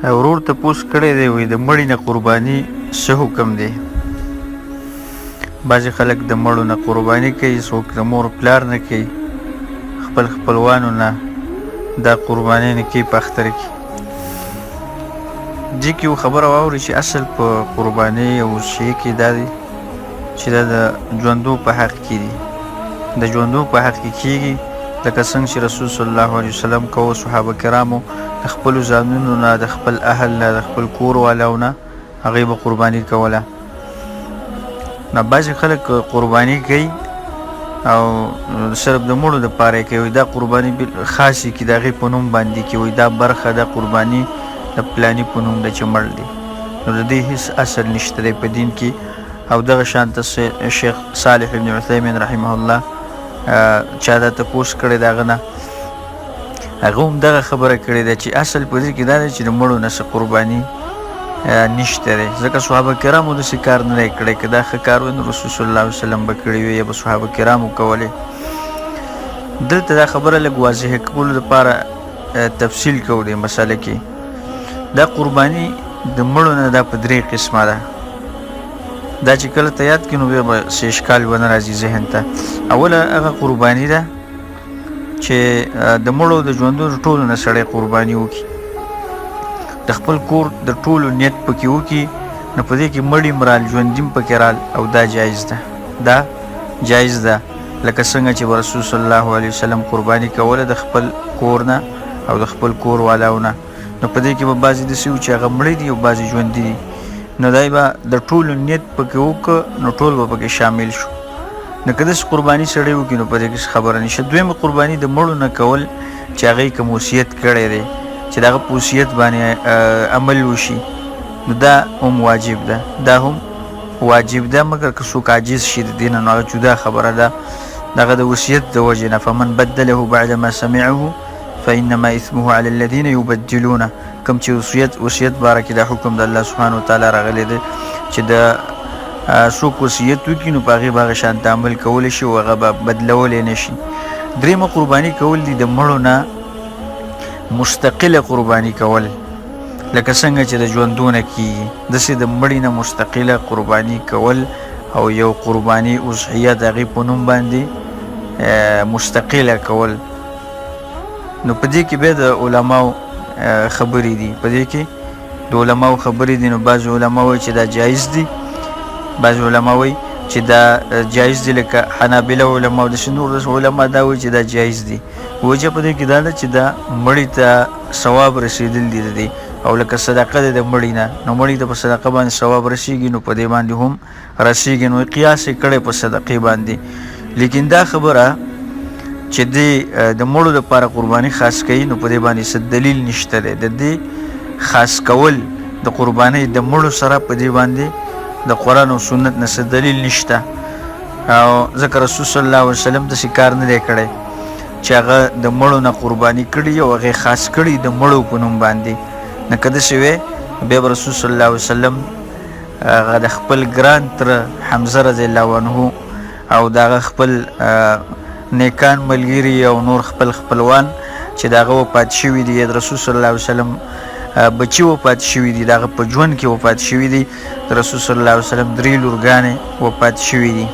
ورور تپوس کړی دی وایي د مړي نه قرباني څه حکم دی. بعضې خلک د مړو نه قرباني کوي، څوک د مور پلار نه کوي، خپل خپلوانو نه دا قرباني نه کوي په اختر کې. دې کې یو خبره واورئ چې اصل په قرباني او شی کې دا دی چې دا د ژوندو په حق کې دي. د ژوندو په حق کې کېږي لکه څنګه چې رسول صلی الله علیه وسلم کوو صحابه کرامو د خپلو ځانونو نه، د خپل اهل نه، د خپل کور والاو نه هغوی به قرباني کوله. نو بعضې خلک قرباني کوي او صرف د مړو دپاره یې کوي، دا قرباني خاص یې کړي د هغې په نوم باندې کې وایي دا برخه دا قرباني د پلاني په نوم ده چې مړ دی. نو د دې هېڅ اصل نشته دی په دین کې. او دغه شانته شیخ صالح ابن عثیمین رحمه الله چا دا تپوس کړی د هغه نه، هغه هم دغه خبره کړې ده چې اصل په دې کې دا دی چې د مړو نه څه قرباني نشته دی، ځکه صحابه کرامو داسې کار نه دی کړی. که دا ښه کار وی نو رسول صلی الله علیه وسلم به کړی وي یا به صحابه کرامو کولی. دلته دا خبره لږ واضح کولو دپاره تفصیل کوو دې مسله کې. دا قرباني د مړو نه دا په درې قسمه ده. دا چې کله ته یاد کړي نو بیا به څه اشکال ونه راځي ذهن ته. اوله هغه قرباني ده چې د مړو د ژوندو د ټولو نه سړی قرباني وکړي، د خپل کور د ټولو نیت پکې وکړي. نو په دې کې مړي مرال ژوندي هم پکې رال او دا جایز ده. دا جایز ده لکه څنګه چې رسول صلی الله علیه وسلم قرباني کوله د خپل کور نه او د خپل کور والاو نه. نو په دې کې به بعضې داسې وو چې هغه مړي دي او بعضې ژوندي دي، نو دی به د ټولو نیت پکې وکړه نو ټول به پکې شامل شو. نو که داسې قرباني سړی وکړي نو په دې کې خبره نشته. دویمه قرباني د مړو نه کول چې هغې کوم وصیت کړی دی چې د هغه په وصیت باندې عمل وشي، نو دا هم واجب ده. دا هم واجب ده مګر که څوک عاجز شي د دې نه نو هغه جدا خبره ده، د هغه د وصیت د وجې نه. فمن بدله بعد ما سمعه فإنما إثمه على الذين يبدلونه. کوم چې وصیت باره کې دا حکم د الله سبحانه وتعالی راغلی دی چې د څوک وصیت وکړي نو په هغې به هغه شانته عمل کولی شي او هغه به بدلولی نه شي. درېیمه قرباني کول دي د مړو نه مستقله قرباني کول، لکه څنګه چې د ژوندو نه کېږي داسې د مړي نه مستقله قرباني کول او یو قرباني اضحیه د هغې په نوم باندې مستقله کول. نو په دې کې بیا د علماو خبرې دي، په دې کې د علماو خبرې دي. نو بعض علما وایي چې دا جایز دي، بعض علما وایي چې دا جایز دي، لکه حنابله علما او داسې نور علما دا وایي چې دا جایز دي. وجه په دې کې دا ده چې دا مړي ته ثواب رسېدل دي د دې، او لکه صدقه ده د مړي نه، نو مړي ته په صدقه باندې ثواب رسېږي نو په دې باندې هم رسېږي. نو قیاس یې کړی په صدقې باندې. لیکن دا خبره چې د مړو دپاره قرباني خاص کوي نو په دې باندې څه دلیل نشته دی. د دې خاص کول د قربانۍ د مړو سره په دې باندې د قرآن او سنت نه څه دلیل نشته. او ځکه رسول صلی الله علیه وسلم داسې کار نه دی کړی چې هغه د مړو نه قرباني کړي او هغې خاص کړي د مړو په نوم باندې. نه که داسې وی بیا به رسول صلی الله علیه وسلم هغه د خپل ګران تره حمزه رضی الله عنه او د هغه خپل نیکان ملګري او نور خپل خپلوان چې د هغه وفات شوي دي، د رسول صلی الله علیه وسلم بچي وفات شوي دي، د هغه په ژوند کې وفات شوي دي. د رسول صلی الله علیه وسلم 3 لورګانې وفات شوي دي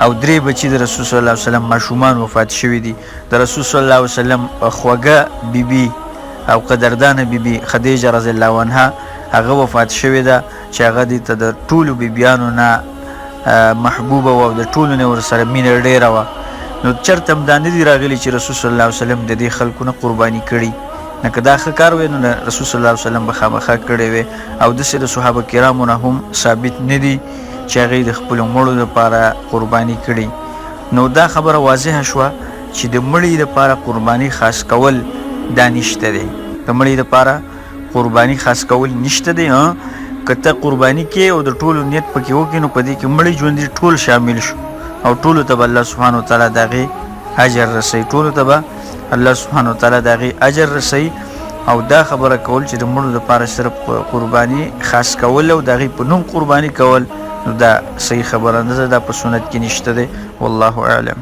او 3 بچي د رسول صلی الله علیه وسلم ماشومان وفات شوي دي. د رسول صلی الله علیه وسلم خوږه بیبي او قدردانه بیبي خدیجه رضی الله عنها هغه وفات شوې ده چې هغه دې ته د ټولو بیبیانو نه محبوبه وه او د ټولو نه ورسره مینه ډېره وه. نو چېرته هم دا نه دي راغلي چې رسول صلی الله علیه وسلم د دې خلکو نه قرباني کړي. نه که دا ښه کار وی نو رسول صلی الله علیه وسلم به خامخا کړی وی. او داسې د صحابه کرامو نه هم ثابت نه دي چې هغوی د خپلو مړو دپاره قرباني کړي. نو دا خبره واضحه شوه چې د مړي دپاره قرباني خاص کول دا نشته دی. د مړي دپاره قرباني خاص کول نشته دی. که ته قرباني کې او د ټولو نیت پکې وکړي نو په دې کې مړي ژوندي ټول شامل شو او ټولو ته به الله سبحانه وتعالی د هغې اجر رسوي، ټولو ته به الله سبحانه وتعالی د هغې اجر رسوي. او دا خبره کول چې د مړو دپاره صرف قرباني خاص کول او د هغې په نوم قرباني کول نو دا صحیح خبره نه ده، دا په سنت کې نشته دی. والله اعلم.